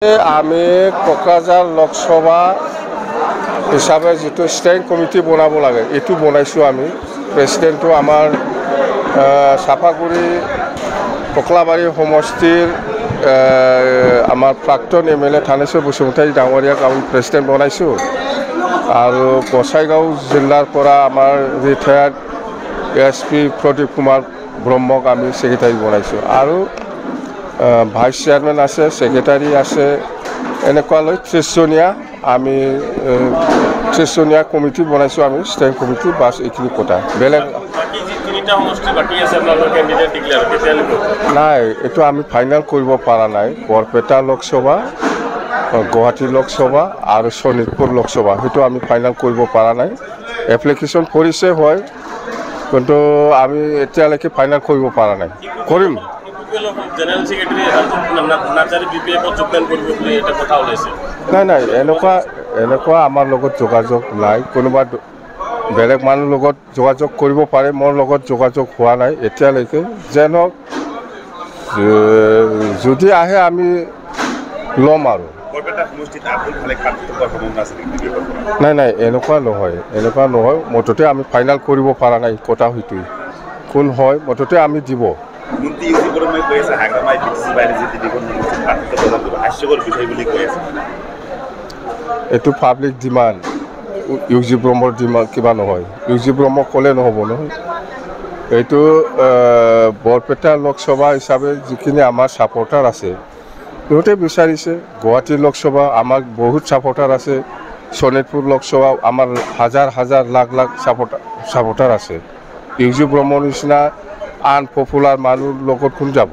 আমি কোকৰাঝাৰ লোকসভা হিচাপে যেটো স্টেয়াৰিং কমিটি বনাব লাগে এটো বনাইছো আমি প্ৰেসিডেন্টটো আমাৰ সাপাগুৰি কোকলাবাৰী সমষ্টিৰ আমাৰ প্ৰাক্তন এমএলএ থানেশ্বৰ বসুমতাৰী ডাঙৰীয়াক আমি প্ৰেসিডেন্ট বনাইছো আৰু বঙাইগাঁও জিলাৰ পৰা আমাৰ ৰিটায়াৰ্ড এছপি প্ৰদীপ কুমাৰ ব্ৰহ্মক আমি সেক্ৰেটাৰী বনাইছো আৰু ভাইস চেয়াৰম্যান আছে সেক্ৰেটাৰি আছে এনেকুৱা লৈ 30 জনীয়া আমি 30 জনীয়া কমিটি বনাইছো আমি স্টেয়াৰিং কমিটি বাস এইখিনি কথা বেলেগ বাকি যে তিনিটা সমষ্টি বাকি আছে আপোনালোকৰ ক্যান্ডিডেট ডিক্লেয়াৰ কেতিয়ালৈকে নাই এটো আমি ফাইনাল কৰিব পৰা নাই বৰপেটা লোকসভা গুৱাহাটী লোকসভা আৰু শোণিতপুৰ লোকসভা হেতু আমি ফাইনাল কৰিব পৰা নাই এপ্লিকেশন কৰিছে হয় কিন্তু আমি এতিয়ালৈকে ফাইনাল কৰিব পৰা নাই কৰিম জেনাৰেল সেক্ৰেটাৰি নাৰ্সাৰি বিপিএফ যোগদান কৰবে বলে এটা কথা ওলাইছে নাই এনেকুৱা আমাৰ লগত যোগাযোগ নাই কোনোবা বেলেগ মানুহৰ লগত যোগাযোগ কৰিব পাৰে মোৰ লগত যোগাযোগ হোৱা নাই এতিয়ালৈকে যেন যদি আহে আমি লম আৰু বৰপেটা সমষ্টিত আপুনি খালি কাটটো পাৰফৰ্মেন্স আছে নাই এনেকুৱা নহয় মততে আমি ফাইনাল কৰিব পৰা নাই কথা হইতো কোন হয় মততে আমি দিব মন্ত্রী ইউজিবরমে কইছে হাগ্রামাই বিটিসি বাইরে যেতে দিব পার্টিতে বদল দিব হাস্যকর বিষয় বলি কইছে এটো পাবলিক ডিমান্ড ইউজি ব্ৰহ্মৰ ডিমান্ড কিবা নহয় ইউজি ব্ৰহ্ম কলে নহব নহয় এটো বৰপেটা লোকসভা হিচাপে যিখিনি আমাৰ সাপোৰ্টাৰ আছে সিহঁতে বিচাৰিছে গুৱাহাটী লোকসভা আমাৰ বহুত সাপোৰ্টাৰ আছে শোণিতপুৰ লোকসভা আমাৰ হাজাৰ লাখ সাপোৰ্টাৰ আছে ইউজি ব্ৰহ্মৰ নিচিনা আনপপুলাৰ মানুহৰ লগত কোন যাব